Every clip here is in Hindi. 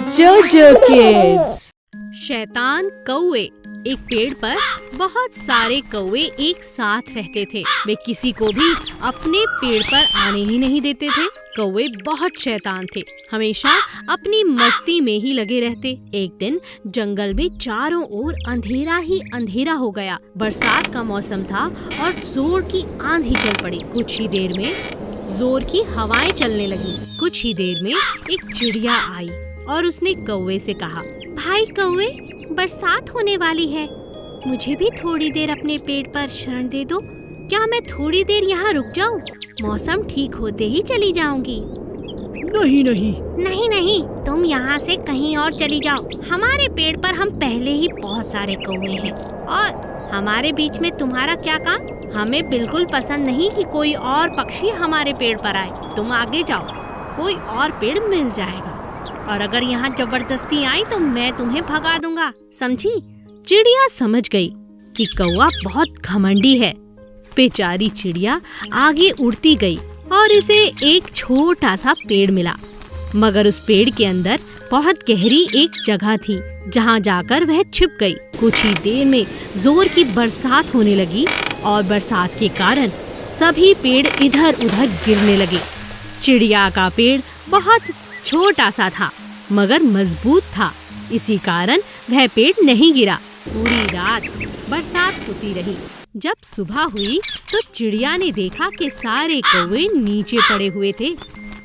जोजो किड्स। शैतान कौवे। एक पेड़ पर बहुत सारे कौवे एक साथ रहते थे। वे किसी को भी अपने पेड़ पर आने ही नहीं देते थे। कौवे बहुत शैतान थे, हमेशा अपनी मस्ती में ही लगे रहते। एक दिन जंगल में चारों ओर अंधेरा ही अंधेरा हो गया। बरसात का मौसम था और जोर की आंधी चल पड़ी। कुछ ही देर में जोर की हवाएं चलने लगी। कुछ ही देर में एक चिड़िया आई और उसने कौवे से कहा, भाई कौवे, बरसात होने वाली है, मुझे भी थोड़ी देर अपने पेड़ पर शरण दे दो। क्या मैं थोड़ी देर यहाँ रुक जाऊँ? मौसम ठीक होते ही चली जाऊंगी। नहीं नहीं। नहीं नहीं, तुम यहाँ से कहीं और चली जाओ। हमारे पेड़ पर हम पहले ही बहुत सारे कौवे हैं और हमारे बीच में तुम्हारा क्या काम? हमें बिल्कुल पसंद नहीं कि कोई और पक्षी हमारे पेड़ पर आए। तुम आगे जाओ, कोई और पेड़ मिल जाएगा और अगर यहाँ जबरदस्ती आई तो मैं तुम्हें भगा दूंगा, समझी? चिड़िया समझ गई कि कौवा बहुत घमंडी है। बेचारी चिड़िया आगे उड़ती गई और इसे एक छोटा सा पेड़ मिला, मगर उस पेड़ के अंदर बहुत गहरी एक जगह थी जहाँ जाकर वह छिप गई। कुछ ही देर में जोर की बरसात होने लगी और बरसात के कारण सभी पेड़ इधर उधर गिरने लगे। चिड़िया का पेड़ बहुत छोटा सा था मगर मजबूत था, इसी कारण वह पेड़ नहीं गिरा। पूरी रात बरसात होती रही। जब सुबह हुई तो चिड़िया ने देखा कि सारे कौवे नीचे पड़े हुए थे,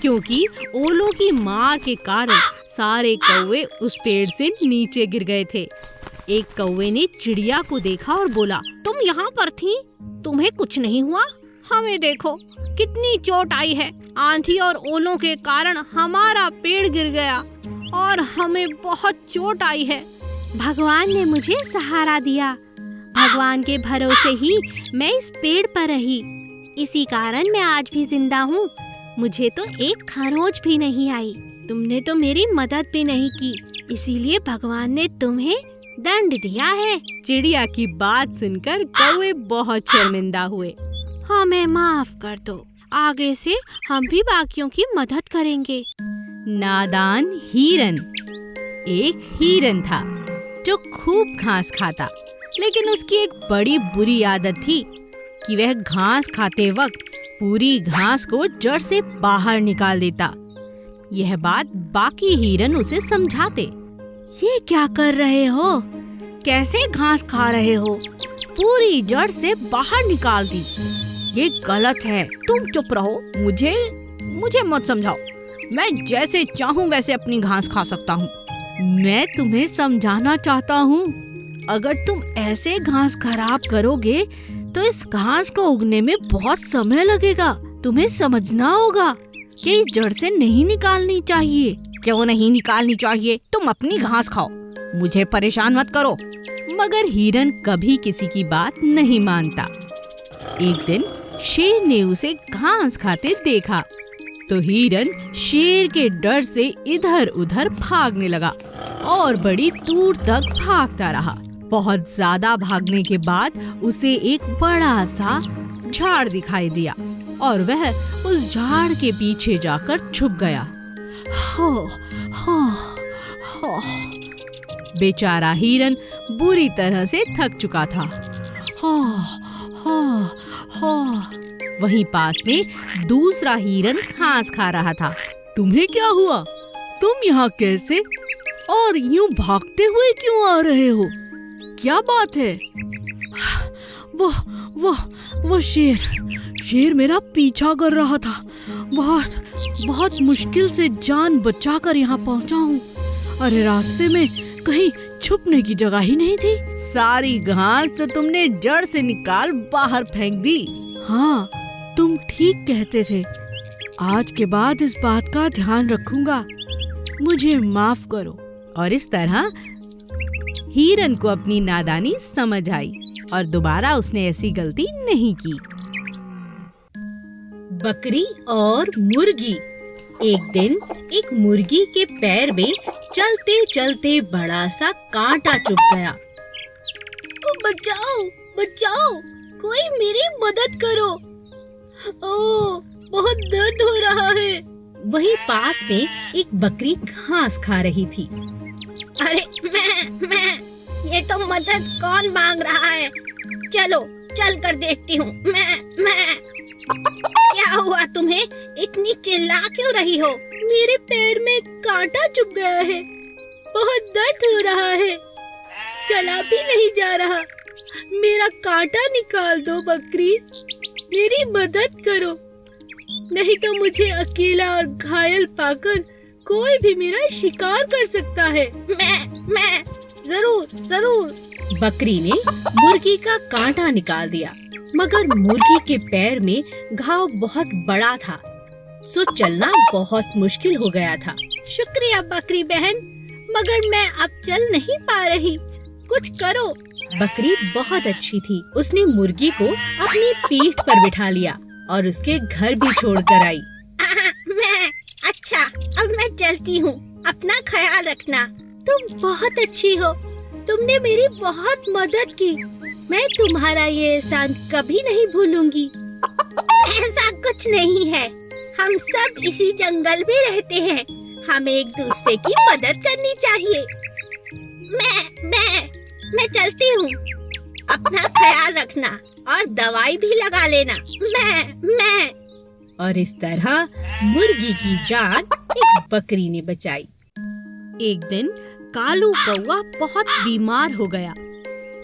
क्योंकि ओलों की मार के कारण सारे कौवे उस पेड़ से नीचे गिर गए थे। एक कौवे ने चिड़िया को देखा और बोला, तुम यहाँ पर थी, तुम्हें कुछ नहीं हुआ? हमें देखो, कितनी चोट आई है। आंधी और ओलों के कारण हमारा पेड़ गिर गया और हमें बहुत चोट आई है। भगवान ने मुझे सहारा दिया। भगवान के भरोसे ही मैं इस पेड़ पर रही, इसी कारण मैं आज भी जिंदा हूँ। मुझे तो एक खरोंच भी नहीं आई। तुमने तो मेरी मदद भी नहीं की, इसीलिए भगवान ने तुम्हें दंड दिया है। चिड़िया की बात सुनकर कौवे बहुत शर्मिंदा हुए। हमें माफ कर दो, आगे से हम भी बाकियों की मदद करेंगे। नादान हिरन। एक हिरन था जो खूब घास खाता, लेकिन उसकी एक बड़ी बुरी आदत थी कि वह घास खाते वक्त पूरी घास को जड़ से बाहर निकाल देता। यह बात बाकी हिरन उसे समझाते। ये क्या कर रहे हो? कैसे घास खा रहे हो? पूरी जड़ से बाहर निकाल दी, ये गलत है। तुम चुप रहो, मुझे मत समझाओ। मैं जैसे चाहूँ वैसे अपनी घास खा सकता हूँ। मैं तुम्हें समझाना चाहता हूँ, अगर तुम ऐसे घास खराब करोगे तो इस घास को उगने में बहुत समय लगेगा। तुम्हें समझना होगा कि जड़ से नहीं निकालनी चाहिए। क्यों नहीं निकालनी चाहिए? तुम अपनी घास खाओ, मुझे परेशान मत करो। मगर हिरन कभी किसी की बात नहीं मानता। एक दिन शेर ने उसे घास खाते देखा तो हिरन शेर के डर से इधर उधर भागने लगा और बड़ी दूर तक भागता रहा। बहुत ज्यादा भागने के बाद उसे एक बड़ा सा झाड़ दिखाई दिया और वह उस झाड़ के पीछे जाकर छुप गया। हो, हो, हो। बेचारा हिरन बुरी तरह से थक चुका था। हो, हो, हो। वहीं पास में दूसरा हिरन घास खा रहा था। तुम्हें क्या हुआ? तुम यहाँ कैसे और यूं भागते हुए क्यों आ रहे हो? क्या बात है? वो शेर मेरा पीछा कर रहा था। बहुत मुश्किल से जान बचाकर यहाँ पहुँचा हूँ। अरे रास्ते में कहीं छुपने की जगह ही नहीं थी। सारी घास तो तुमने जड़ से निकाल बाहर फेंक दी। हाँ, तुम ठीक कहते थे। आज के बाद इस बात का ध्यान रखूंगा। मुझे माफ करो। और इस तरह हिरन को अपनी नादानी समझ आई और दोबारा उसने ऐसी गलती नहीं की। बकरी और मुर्गी। एक दिन एक मुर्गी के पैर में चलते चलते बड़ा सा कांटा चुभ गया। बचाओ, बचाओ, कोई मेरी मदद करो। ओह, बहुत दर्द हो रहा है। वहीं पास में एक बकरी घास खा रही थी। अरे मैं ये तो मदद कौन मांग रहा है? चलो चल कर देखती हूँ। मैं क्या हुआ तुम्हें? इतनी चिल्ला क्यों रही हो? मेरे पैर में कांटा चुभ गया है, बहुत दर्द हो रहा है, चला भी नहीं जा रहा। मेरा कांटा निकाल दो बकरी, मेरी मदद करो, नहीं तो मुझे अकेला और घायल पाकर कोई भी मेरा शिकार कर सकता है। मैं जरूर। बकरी ने मुर्गी का कांटा निकाल दिया, मगर मुर्गी के पैर में घाव बहुत बड़ा था, सो चलना बहुत मुश्किल हो गया था। शुक्रिया बकरी बहन, मगर मैं अब चल नहीं पा रही, कुछ करो। बकरी बहुत अच्छी थी, उसने मुर्गी को अपनी पीठ पर बिठा लिया और उसके घर भी छोड़ कर आई। अच्छा, अब मैं चलती हूँ, अपना ख्याल रखना। तुम बहुत अच्छी हो, तुमने मेरी बहुत मदद की, मैं तुम्हारा ये एहसान कभी नहीं भूलूंगी। ऐसा कुछ नहीं है, हम सब इसी जंगल में रहते हैं, हमें एक दूसरे की मदद करनी चाहिए। मैं चलती हूँ, अपना ख्याल रखना और दवाई भी लगा लेना। मैं और इस तरह मुर्गी की जान एक बकरी ने बचाई। एक दिन कालू कौवा बहुत बीमार हो गया,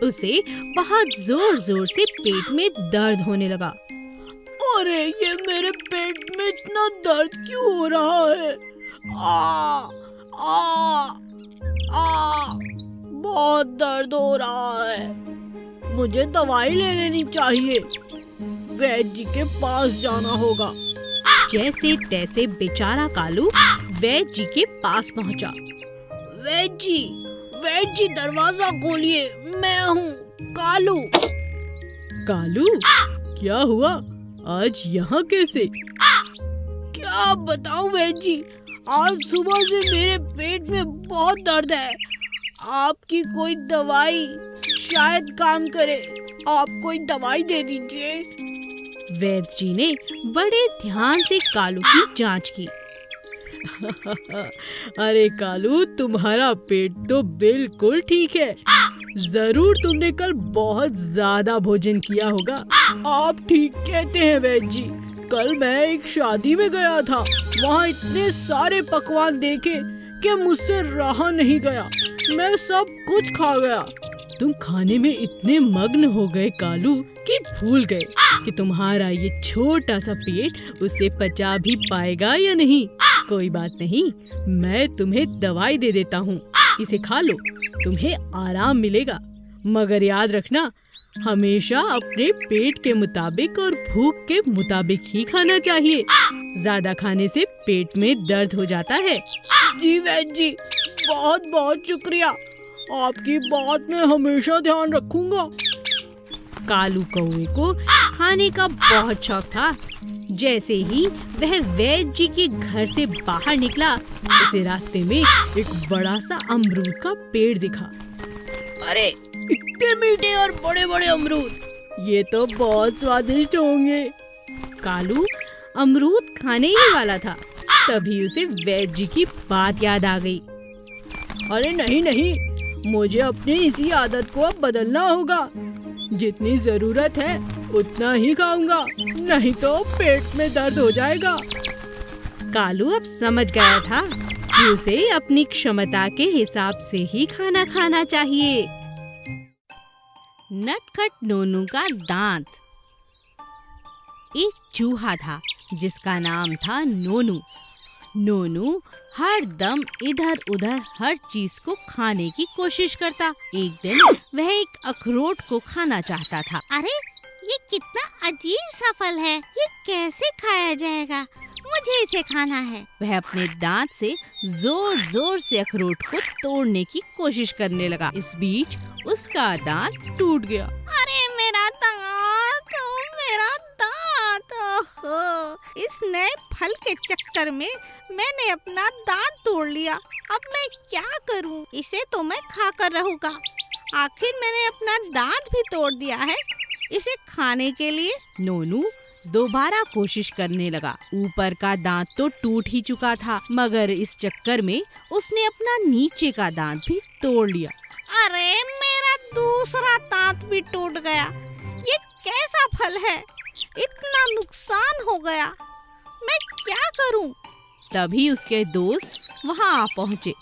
उसे बहुत जोर जोर से पेट में दर्द होने लगा। अरे ये मेरे पेट में इतना दर्द क्यों हो रहा है? बहुत दर्द हो रहा है, मुझे दवाई ले लेनी चाहिए, वैद्य जी के पास जाना होगा। जैसे तैसे बेचारा कालू वैद्य जी के पास पहुंचा। वैद्य जी दरवाजा खोलिए, मैं हूँ कालू। कालू, क्या हुआ? आज यहाँ कैसे? क्या बताऊं वैद्य जी, आज सुबह से मेरे पेट में बहुत दर्द है, आपकी कोई दवाई शायद काम करे, आप कोई दवाई दे दीजिए। वैद्य जी ने बड़े ध्यान से कालू की जांच की। अरे कालू, तुम्हारा पेट तो बिल्कुल ठीक है, जरूर तुमने कल बहुत ज्यादा भोजन किया होगा। आप ठीक कहते हैं वैद्य जी, कल मैं एक शादी में गया था, वहाँ इतने सारे पकवान देखे कि मुझसे रहा नहीं गया, मैं सब कुछ खा गया। तुम खाने में इतने मग्न हो गए कालू कि भूल गए कि तुम्हारा ये छोटा सा पेट उसे पचा भी पाएगा या नहीं। कोई बात नहीं, मैं तुम्हें दवाई दे देता हूँ, इसे खा लो, तुम्हें आराम मिलेगा। मगर याद रखना, हमेशा अपने पेट के मुताबिक और भूख के मुताबिक ही खाना चाहिए, ज्यादा खाने से पेट में दर्द हो जाता है। जी वैद्य जी, बहुत बहुत शुक्रिया, आपकी बात मैं हमेशा ध्यान रखूंगा। कालू कौवे को खाने का बहुत शौक था। जैसे ही वह वैद्य जी के घर से बाहर निकला, उसे रास्ते में एक बड़ा सा अमरूद का पेड़ दिखा। अरे इतने मीठे और बड़े बड़े अमरूद, ये तो बहुत स्वादिष्ट होंगे। कालू अमरूद खाने ही वाला था, तभी उसे वैद्य जी की बात याद आ गई। अरे नहीं, मुझे अपनी इसी आदत को अब बदलना होगा, जितनी जरूरत है उतना ही खाऊंगा, नहीं तो पेट में दर्द हो जाएगा। कालू अब समझ गया था कि उसे अपनी क्षमता के हिसाब से ही खाना खाना चाहिए। नटखट नोनू का दांत। एक चूहा था जिसका नाम था नोनू। नोनू हर दम इधर उधर हर चीज को खाने की कोशिश करता। एक दिन वह एक अखरोट को खाना चाहता था। अरे ये कितना अजीब सा फल है, ये कैसे खाया जाएगा? मुझे इसे खाना है। वह अपने दांत से जोर जोर से अखरोट को तोड़ने की कोशिश करने लगा। इस बीच उसका दांत टूट गया। अरे मेरा दांत, मेरा दांत! ओहो, इस नए फल के चक्कर में मैंने अपना दांत तोड़ लिया। अब मैं क्या करूं? इसे तो मैं खा कर रहूंगा। आखिर मैंने अपना दांत भी तोड़ दिया है, इसे खाने के लिए। नोनू दोबारा कोशिश करने लगा। ऊपर का दांत तो टूट ही चुका था, मगर इस चक्कर में उसने अपना नीचे का दांत भी तोड़ लिया। अरे मेरा दूसरा दांत भी टूट गया। ये कैसा फल है? इतना नुकसान हो गया, मैं क्या करूं? तभी उसके दोस्त वहाँ आ पहुँचे।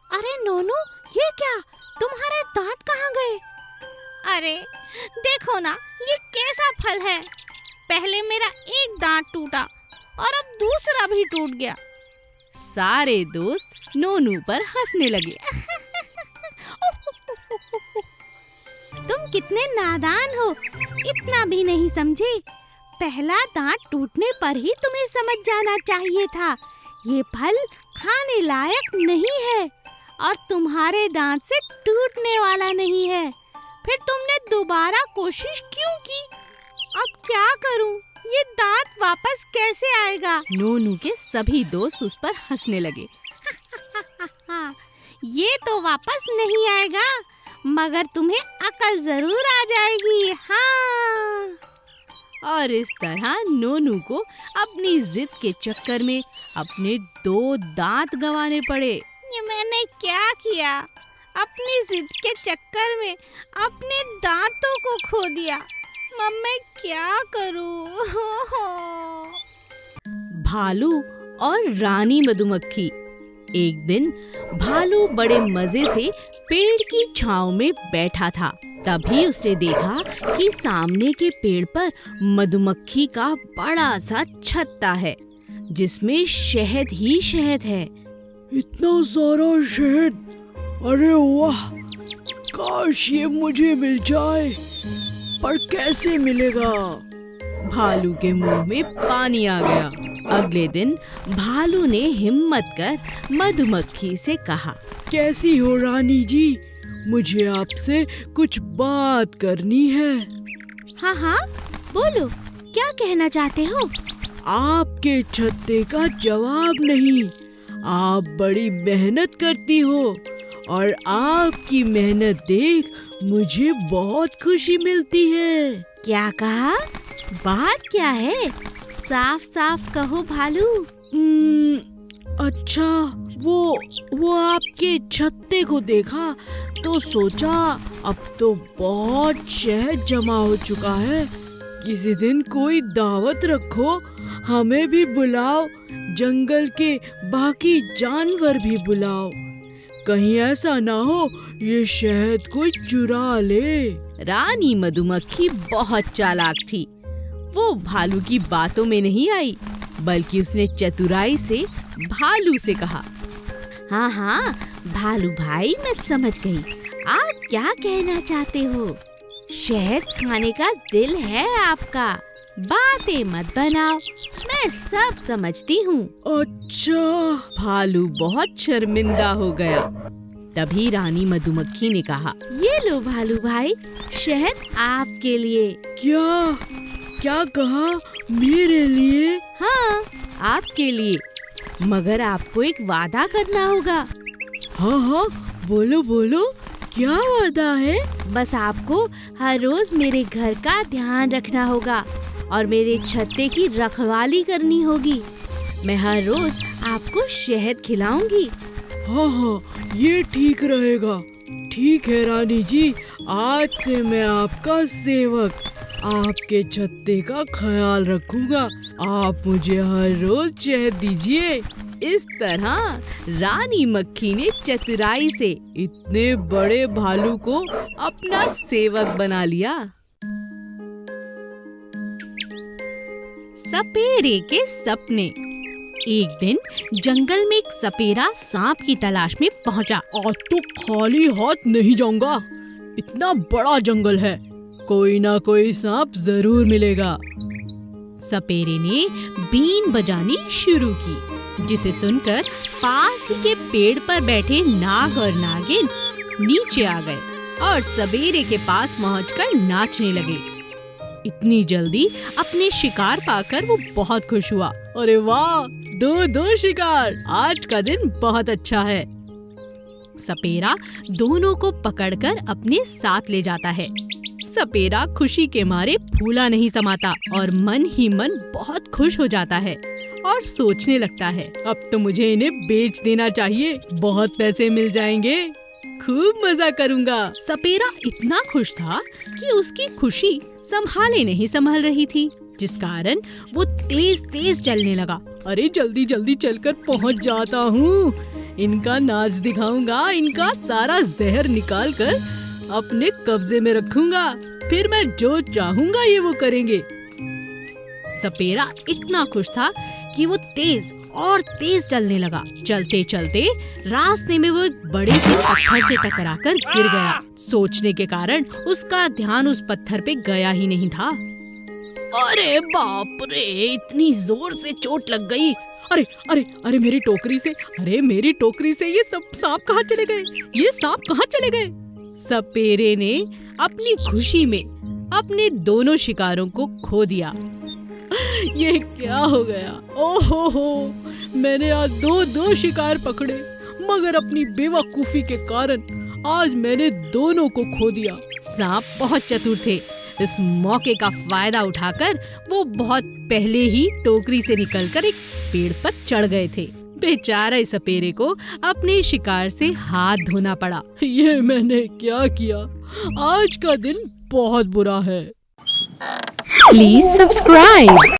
अरे नोनू, ये क्या? तुम्हारे दांत कहाँ गए? अरे देखो ना, ये कैसा फल है? पहले मेरा एक दांत टूटा और अब दूसरा भी टूट गया। सारे दोस्त नोनू पर हंसने लगे। तुम कितने नादान हो, इतना भी नहीं समझे। पहला दांत टूटने पर ही तुम्हें समझ जाना चाहिए था, ये फल खाने लायक नहीं है और तुम्हारे दांत से टूटने वाला नहीं है। फिर तुमने दोबारा कोशिश क्यों की? अब क्या करूं? ये दांत वापस कैसे आएगा? नोनू के सभी दोस्त उस पर हंसने लगे। ये तो वापस नहीं आएगा, मगर तुम्हें अकल जरूर आ जाएगी। हाँ। और इस तरह नोनू को अपनी जिद के चक्कर में अपने 2 दांत गंवाने पड़े। ये मैंने क्या किया? अपनी जिद के चक्कर में अपने दांतों को खो दिया। अब मैं क्या करूं? भालू और रानी मधुमक्खी। एक दिन भालू बड़े मजे से पेड़ की छांव में बैठा था। तभी उसने देखा कि सामने के पेड़ पर मधुमक्खी का बड़ा सा छत्ता है, जिसमें शहद ही शहद है। इतना सारा शहद, अरे वाह, काश ये मुझे मिल जाए, पर कैसे मिलेगा? भालू के मुंह में पानी आ गया। अगले दिन भालू ने हिम्मत कर मधुमक्खी से कहा, कैसी हो रानी जी, मुझे आपसे कुछ बात करनी है। हाँ हाँ, बोलो, क्या कहना चाहते हो? आपके छत्ते का जवाब नहीं। आप बड़ी मेहनत करती हो और आपकी मेहनत देख मुझे बहुत खुशी मिलती है। क्या कहा? बात क्या है? साफ साफ कहो भालू। अच्छा, वो आपके छत्ते को देखा तो सोचा अब तो बहुत शहद जमा हो चुका है, किसी दिन कोई दावत रखो, हमें भी बुलाओ, जंगल के बाकी जानवर भी बुलाओ, कहीं ऐसा ना हो ये शहद कोई चुरा ले। रानी मधुमक्खी बहुत चालाक थी। वो भालू की बातों में नहीं आई, बल्कि उसने चतुराई से भालू से कहा, हाँ हाँ भालू भाई, मैं समझ गई, आप क्या कहना चाहते हो। शहद खाने का दिल है आपका, बातें मत बनाओ, मैं सब समझती हूँ। अच्छा। भालू बहुत शर्मिंदा हो गया। तभी रानी मधुमक्खी ने कहा, ये लो भालू भाई, शहद आपके लिए। क्या कहा? मेरे लिए? हाँ, आपके लिए, मगर आपको एक वादा करना होगा। हाँ हाँ, बोलो बोलो, क्या वादा है? बस आपको हर रोज मेरे घर का ध्यान रखना होगा और मेरे छत्ते की रखवाली करनी होगी। मैं हर रोज आपको शहद खिलाऊंगी। हाँ हाँ, ये ठीक रहेगा। ठीक है रानी जी, आज से मैं आपका सेवक, आपके छत्ते का ख्याल रखूंगा। आप मुझे हर रोज शहद दीजिए। इस तरह रानी मक्खी ने चतुराई से इतने बड़े भालू को अपना सेवक बना लिया। सपेरे के सपने। एक दिन जंगल में एक सपेरा सांप की तलाश में पहुंचा। आज तो खाली हाथ नहीं जाऊंगा, इतना बड़ा जंगल है, कोई ना कोई सांप जरूर मिलेगा। सपेरे ने बीन बजानी शुरू की, जिसे सुनकर पास ही के पेड़ पर बैठे नाग और नागिन नीचे आ गए और सपेरे के पास पहुंचकर नाचने लगे। इतनी जल्दी अपने शिकार पाकर वो बहुत खुश हुआ। अरे वाह, दो शिकार, आज का दिन बहुत अच्छा है। सपेरा दोनों को पकड़कर अपने साथ ले जाता है। सपेरा खुशी के मारे फूला नहीं समाता और मन ही मन बहुत खुश हो जाता है और सोचने लगता है, अब तो मुझे इन्हें बेच देना चाहिए, बहुत पैसे मिल जाएंगे, खूब मजा करूंगा। सपेरा इतना खुश था कि उसकी खुशी संभाले नहीं संभल रही थी, जिस कारण वो तेज तेज चलने लगा। अरे जल्दी जल्दी चलकर पहुंच जाता हूँ, इनका नाच दिखाऊंगा, इनका सारा जहर निकाल कर अपने कब्जे में रखूंगा, फिर मैं जो चाहूंगा ये वो करेंगे। सपेरा इतना खुश था कि वो तेज और तेज चलने लगा। चलते चलते रास्ते में वो एक बड़े से पत्थर से टकराकर गिर गया। सोचने के कारण उसका ध्यान उस पत्थर पे गया ही नहीं था। अरे बाप रे, इतनी जोर से चोट लग गई। अरे अरे अरे मेरी टोकरी से ये सब सांप कहाँ चले गए? ये सांप कहाँ चले गए? सपेरे ने अपनी खुशी में अपने दोनों शिकारों को खो दिया। ये क्या हो गया? ओहो, मैंने आज दो शिकार पकड़े, मगर अपनी बेवकूफी के कारण आज मैंने दोनों को खो दिया। सांप बहुत चतुर थे, इस मौके का फायदा उठाकर वो बहुत पहले ही टोकरी से निकलकर एक पेड़ पर चढ़ गए थे। बेचारे सपेरे को अपने शिकार से हाथ धोना पड़ा। ये मैंने क्या किया? आज का दिन बहुत बुरा है। Please subscribe.